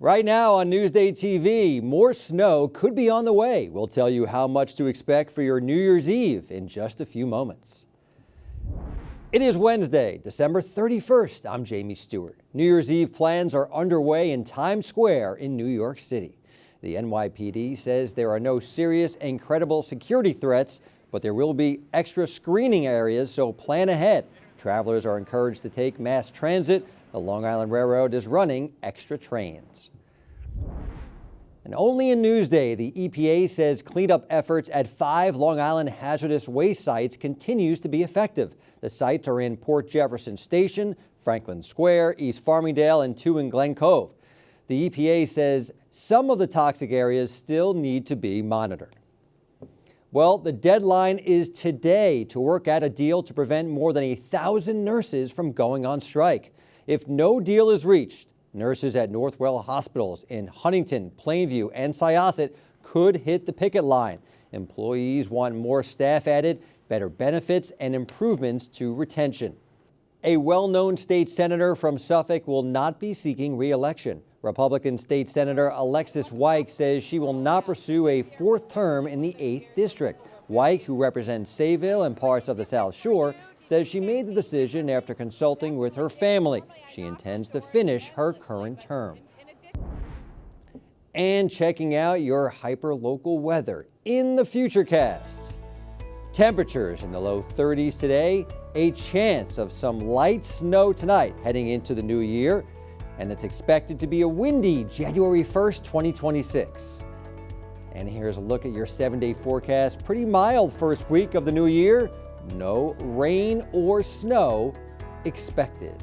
Right now on Newsday TV, more snow could be on the way. We'll tell you how much to expect for your New Year's Eve in just a few moments. It is Wednesday, December 31st. I'm Jamie Stewart. New Year's Eve plans are underway in Times Square in New York City. The NYPD says there are no serious and credible security threats, but there will be extra screening areas, so plan ahead. Travelers are encouraged to take mass transit. The Long Island Railroad is running extra trains. And only in Newsday, the EPA says cleanup efforts at 5 Long Island hazardous waste sites continues to be effective. The sites are in Port Jefferson Station, Franklin Square, East Farmingdale, and 2 in Glen Cove. The EPA says some of the toxic areas still need to be monitored. Well, the deadline is today to work out a deal to prevent more than 1,000 nurses from going on strike. If no deal is reached, nurses at Northwell hospitals in Huntington, Plainview, and Syosset could hit the picket line. Employees want more staff added, better benefits, and improvements to retention. A well-known state senator from Suffolk will not be seeking re-election. Republican State Senator Alexis Wyke says she will not pursue a 4th term in the 8th District. Wyke, who represents Sayville and parts of the South Shore, says she made the decision after consulting with her family. She intends to finish her current term. And checking out your hyper-local weather in the Futurecast. Temperatures in the low 30s today, a chance of some light snow tonight heading into the new year, and it's expected to be a windy January 1st, 2026. And here's a look at your 7-day forecast. Pretty mild first week of the new year. No rain or snow expected.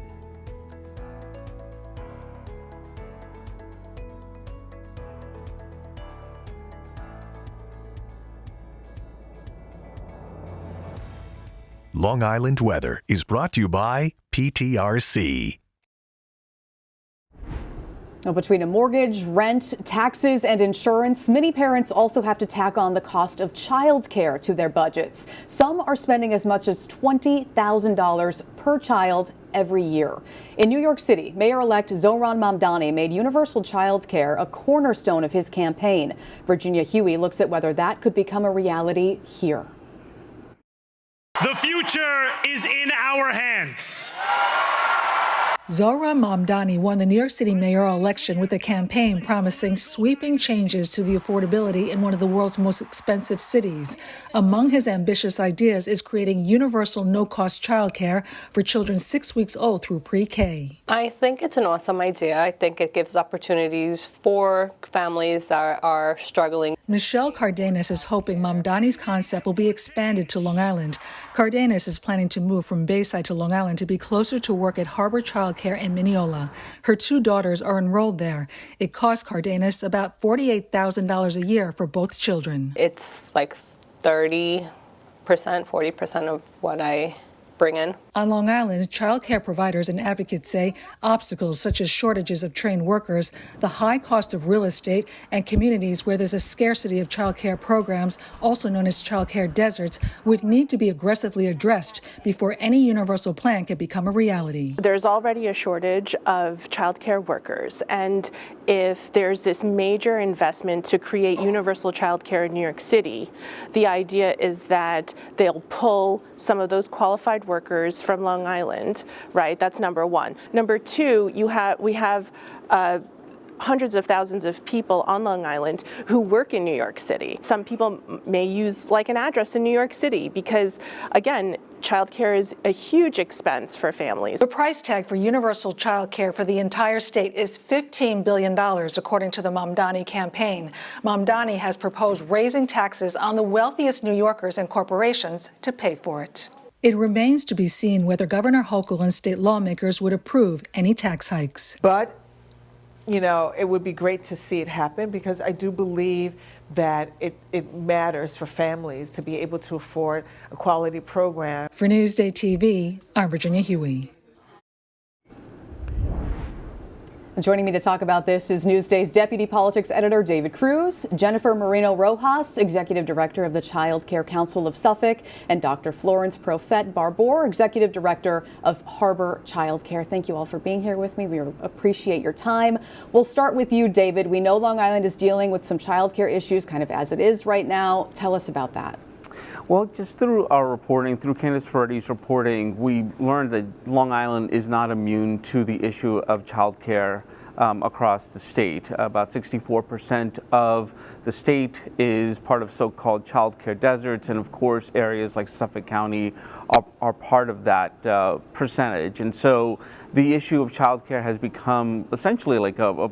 Long Island weather is brought to you by PTRC. Now, between a mortgage, rent, taxes, and insurance, many parents also have to tack on the cost of childcare to their budgets. Some are spending as much as $20,000 per child every year. In New York City, Mayor-elect Zohran Mamdani made universal childcare a cornerstone of his campaign. Virginia Huey looks at whether that could become a reality here. The future is in our hands. Zohran Mamdani won the New York City mayoral election with a campaign promising sweeping changes to the affordability in one of the world's most expensive cities. Among his ambitious ideas is creating universal no-cost childcare for children 6 weeks old through pre-K. I think it's an awesome idea. I think it gives opportunities for families that are struggling. Michelle Cardenas is hoping Mamdani's concept will be expanded to Long Island. Cardenas is planning to move from Bayside to Long Island to be closer to work at Harbor Childcare in Mineola. Her 2 daughters are enrolled there. It costs Cardenas about $48,000 a year for both children. It's like 30%, 40% of what I bring in. On Long Island, child care providers and advocates say obstacles such as shortages of trained workers, the high cost of real estate, and communities where there's a scarcity of child care programs, also known as child care deserts, would need to be aggressively addressed before any universal plan can become a reality. There's already a shortage of child care workers, and if there's this major investment to create universal child care in New York City, the idea is that they'll pull some of those qualified workers from Long Island, right? That's number one. Number two, we have hundreds of thousands of people on Long Island who work in New York City. Some people may use like an address in New York City because, again, childcare is a huge expense for families. The price tag for universal childcare for the entire state is $15 billion, according to the Mamdani campaign. Mamdani has proposed raising taxes on the wealthiest New Yorkers and corporations to pay for it. It remains to be seen whether Governor Hochul and state lawmakers would approve any tax hikes. But, you know, it would be great to see it happen because I do believe that it matters for families to be able to afford a quality program. For Newsday TV, I'm Virginia Huey. Joining me to talk about this is Newsday's Deputy Politics Editor David Cruz, Jennifer Marino Rojas, Executive Director of the Child Care Council of Suffolk, and Dr. Florence Profet Barbour, Executive Director of Harbor Child Care. Thank you all for being here with me. We appreciate your time. We'll start with you, David. We know Long Island is dealing with some child care issues kind of as it is right now. Tell us about that. Well, just through our reporting, through Candace Ferretti's reporting, we learned that Long Island is not immune to the issue of child care across the state. About 64% of the state is part of so-called child care deserts, and of course areas like Suffolk County are part of that percentage. And so the issue of child care has become essentially like a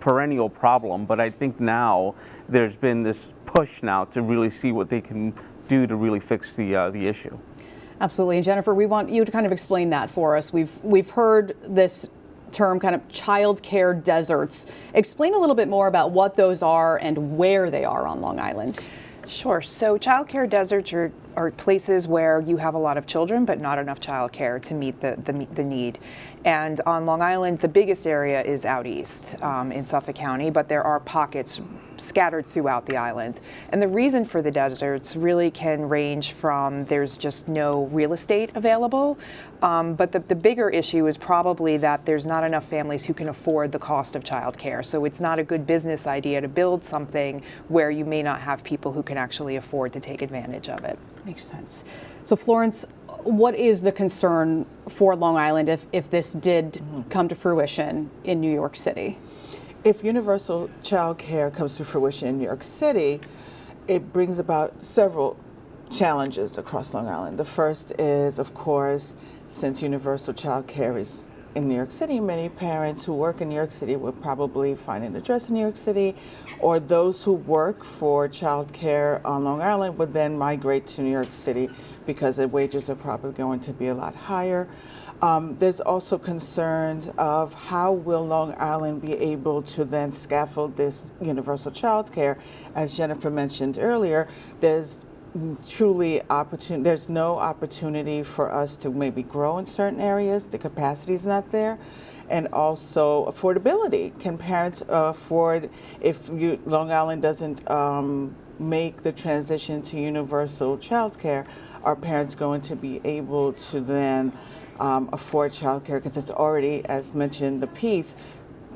perennial problem, but I think now there's been this push now to really see what they can do to really fix the issue. Absolutely. And Jennifer, we want you to kind of explain that for us. We've heard this term kind of child care deserts. Explain a little bit more about what those are and where they are on Long Island. Sure. So child care deserts are places where you have a lot of children but not enough child care to meet the need. And on Long Island, the biggest area is out east in Suffolk County, but there are pockets scattered throughout the island. And the reason for the deserts really can range from there's just no real estate available, but the bigger issue is probably that there's not enough families who can afford the cost of child care. So it's not a good business idea to build something where you may not have people who can actually afford to take advantage of it. Makes sense. So Florence, what is the concern for Long Island if this did come to fruition in New York City? If universal child care comes to fruition in New York City, it brings about several challenges across Long Island. The first is, of course, since universal child care is in New York City, many parents who work in New York City will probably find an address in New York City, or those who work for child care on Long Island would then migrate to New York City because the wages are probably going to be a lot higher. There's also concerns of how will Long Island be able to then scaffold this universal child care. As Jennifer mentioned earlier, there's no opportunity for us to maybe grow in certain areas. The capacity is not there. And also affordability. Can parents afford, if Long Island doesn't make the transition to universal child care, are parents going to be able to then afford child care? Because it's already, as mentioned in the piece,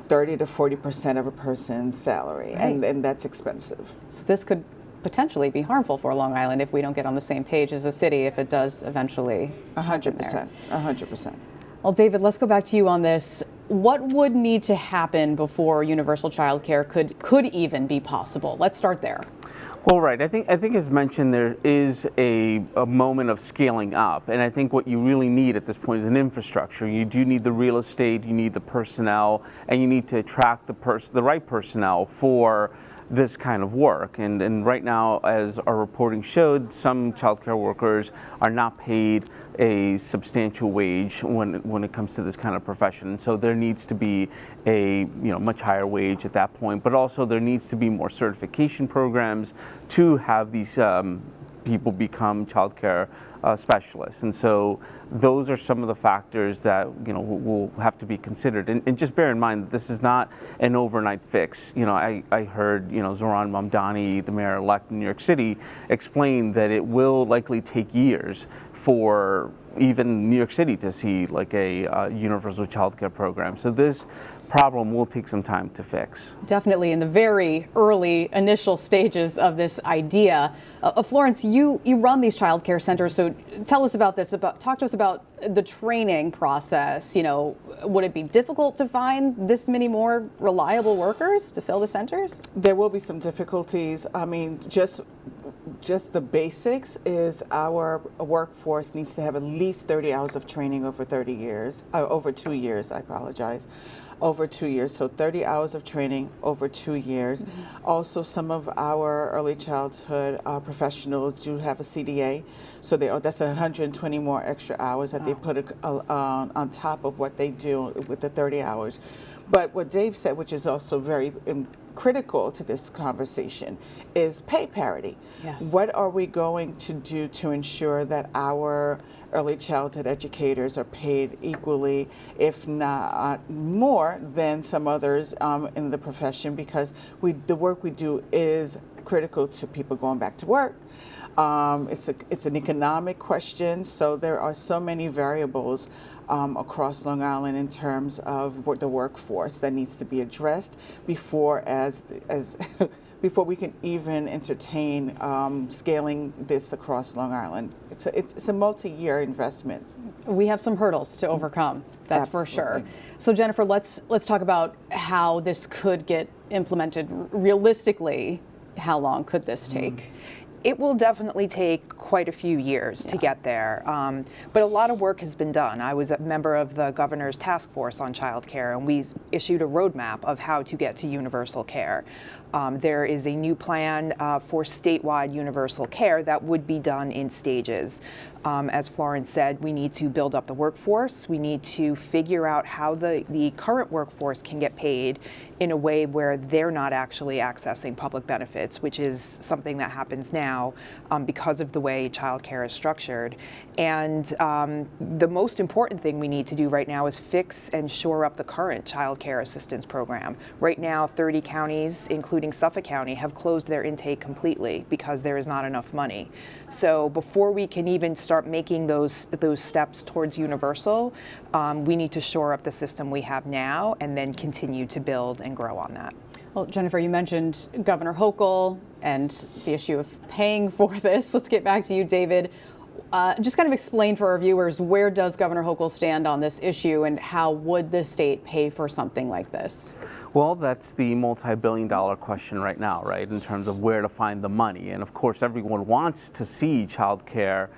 30 to 40% of a person's salary, right. and that's expensive. So this could potentially be harmful for Long Island if we don't get on the same page as a city, if it does eventually. 100%. 100%. Well, David, let's go back to you on this. What would need to happen before universal child care could even be possible? Let's start there. Well, right. I think as mentioned, there is a moment of scaling up, and I think what you really need at this point is an infrastructure. You do need the real estate, you need the personnel, and you need to attract the right personnel for this kind of work. And right now, as our reporting showed, some child care workers are not paid a substantial wage when it comes to this kind of profession. So there needs to be a much higher wage at that point, but also there needs to be more certification programs to have these people become child care specialists. And so those are some of the factors that will have to be considered. And just bear in mind that this is not an overnight fix. I heard Zohran Mamdani, the mayor-elect in New York City, explain that it will likely take years for even New York City to see like a universal child care program. So this problem will take some time to fix. Definitely in the very early initial stages of this idea. Florence, you run these child care centers, so tell us about this. Talk to us about the training process. Would it be difficult to find this many more reliable workers to fill the centers? There will be some difficulties. I mean, just the basics is our workforce needs to have at least 30 hours of training over 2 years, I apologize. Over 2 years, so 30 hours of training over 2 years. Mm-hmm. Also, some of our early childhood professionals do have a CDA, so that's 120 more extra hours that they put on top of what they do with the 30 hours. But what Dave said, which is also very critical to this conversation, is pay parity. Yes. What are we going to do to ensure that our early childhood educators are paid equally, if not more, than some others in the profession? Because the work we do is critical to people going back to work. It's an economic question, so there are so many variables across Long Island in terms of the workforce that needs to be addressed before before we can even entertain scaling this across Long Island. It's a multi-year investment. We have some hurdles to overcome, that's Absolutely. for sure. So Jennifer, let's talk about how this could get implemented realistically. How long could this take? It will definitely take quite a few years to get there, but a lot of work has been done. I was a member of the governor's task force on childcare, and we issued a roadmap of how to get to universal care. There is a new plan for statewide universal care that would be done in stages. As Florence said, we need to build up the workforce. We need to figure out how the current workforce can get paid in a way where they're not actually accessing public benefits, which is something that happens now because of the way childcare is structured. And the most important thing we need to do right now is fix and shore up the current childcare assistance program. Right now, 30 counties, including Suffolk County, have closed their intake completely because there is not enough money. So before we can even start making those steps towards universal, we need to shore up the system we have now and then continue to build and grow on that. Well, Jennifer, you mentioned Governor Hochul and the issue of paying for this. Let's get back to you, David. Just kind of explain for our viewers, where does Governor Hochul stand on this issue, and how would the state pay for something like this? Well, that's the multi-billion-dollar question right now, right, in terms of where to find the money. And of course, everyone wants to see childcare,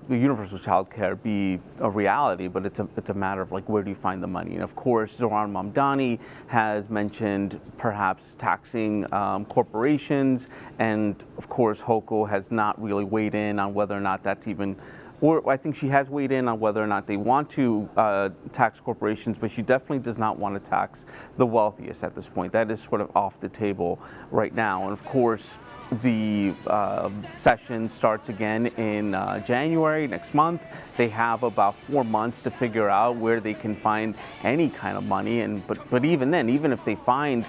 universal childcare, be a reality, but it's a matter of like, where do you find the money? And of course, Zohran Mamdani has mentioned perhaps taxing corporations, and of course, Hochul has not really weighed in on whether or not that's even. Or I think she has weighed in on whether or not they want to tax corporations, but she definitely does not want to tax the wealthiest at this point. That is sort of off the table right now. And of course, the session starts again in January next month. They have about 4 months to figure out where they can find any kind of money. But even then, even if they find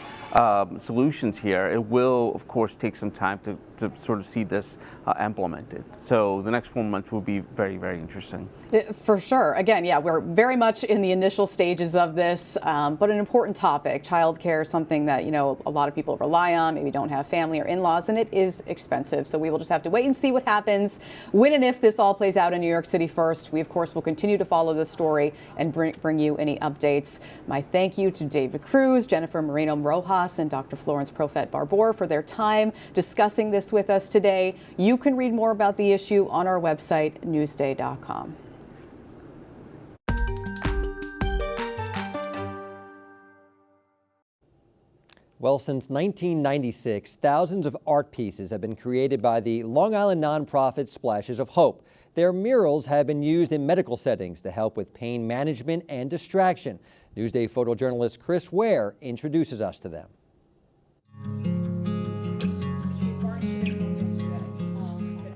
solutions here, it will, of course, take some time to sort of see this implemented. So the next 4 months will be very, very interesting. For sure. Again, yeah, we're very much in the initial stages of this, but an important topic. Childcare is something that, you know, a lot of people rely on, maybe don't have family or in-laws, and it is expensive. So we will just have to wait and see what happens when and if this all plays out in New York City first. We, of course, will continue to follow the story and bring you any updates. My thank you to David Cruz, Jennifer Moreno-Rojas, and Dr. Florence Profet-Barbour for their time discussing this with us today. You can read more about the issue on our website, newsday.com. Well, since 1996, thousands of art pieces have been created by the Long Island nonprofit Splashes of Hope. Their murals have been used in medical settings to help with pain management and distraction. Newsday photojournalist Chris Ware introduces us to them.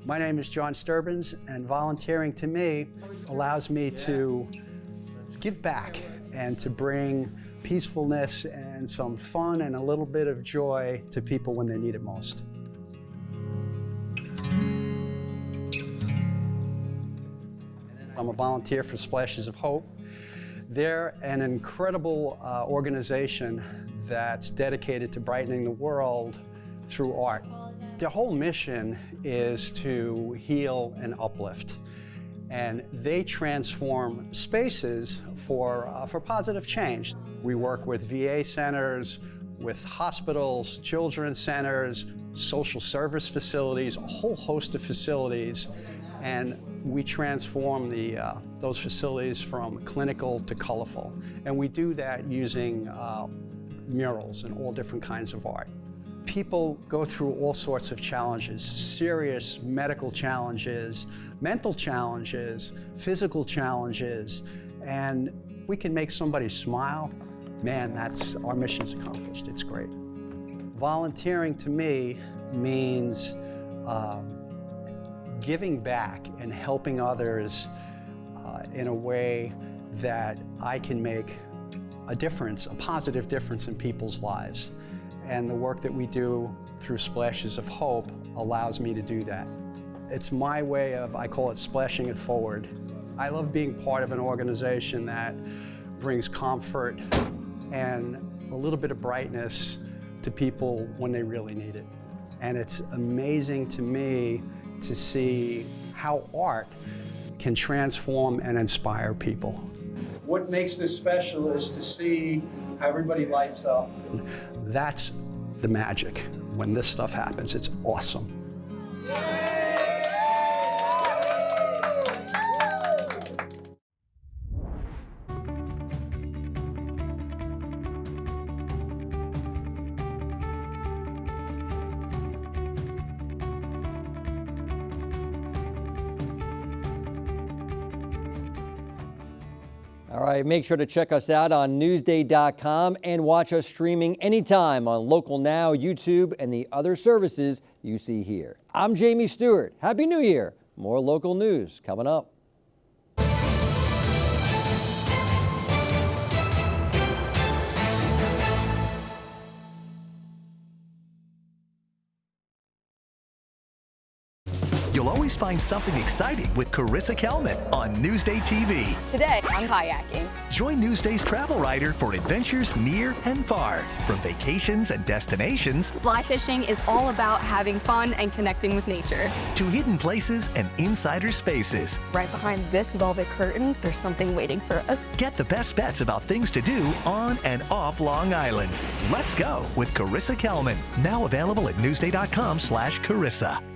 My name is John Sturbins, and volunteering to me allows me to give back and to bring peacefulness and some fun and a little bit of joy to people when they need it most. I'm a volunteer for Splashes of Hope. They're an incredible organization that's dedicated to brightening the world through art. Their whole mission is to heal and uplift, and they transform spaces for positive change. We work with VA centers, with hospitals, children's centers, social service facilities, a whole host of facilities, and we transform those facilities from clinical to colorful. And we do that using murals and all different kinds of art. People go through all sorts of challenges, serious medical challenges, mental challenges, physical challenges, and we can make somebody smile man, our mission's accomplished. It's great. Volunteering to me means giving back and helping others in a way that I can make a difference, a positive difference in people's lives. And the work that we do through Splashes of Hope allows me to do that. It's my way of, I call it splashing it forward. I love being part of an organization that brings comfort and a little bit of brightness to people when they really need it. And it's amazing to me to see how art can transform and inspire people. What makes this special is to see how everybody lights up. That's the magic. When this stuff happens, it's awesome. All right, make sure to check us out on Newsday.com and watch us streaming anytime on Local Now, YouTube, and the other services you see here. I'm Jamie Stewart. Happy New Year. More local news coming up. You'll always find something exciting with Carissa Kelman on Newsday TV. Today, I'm kayaking. Join Newsday's travel writer for adventures near and far, from vacations and destinations Fly fishing is all about having fun and connecting with nature. to hidden places and insider spaces. Right behind this velvet curtain, there's something waiting for us. Get the best bets about things to do on and off Long Island. Let's go with Carissa Kelman. Now available at Newsday.com/Carissa.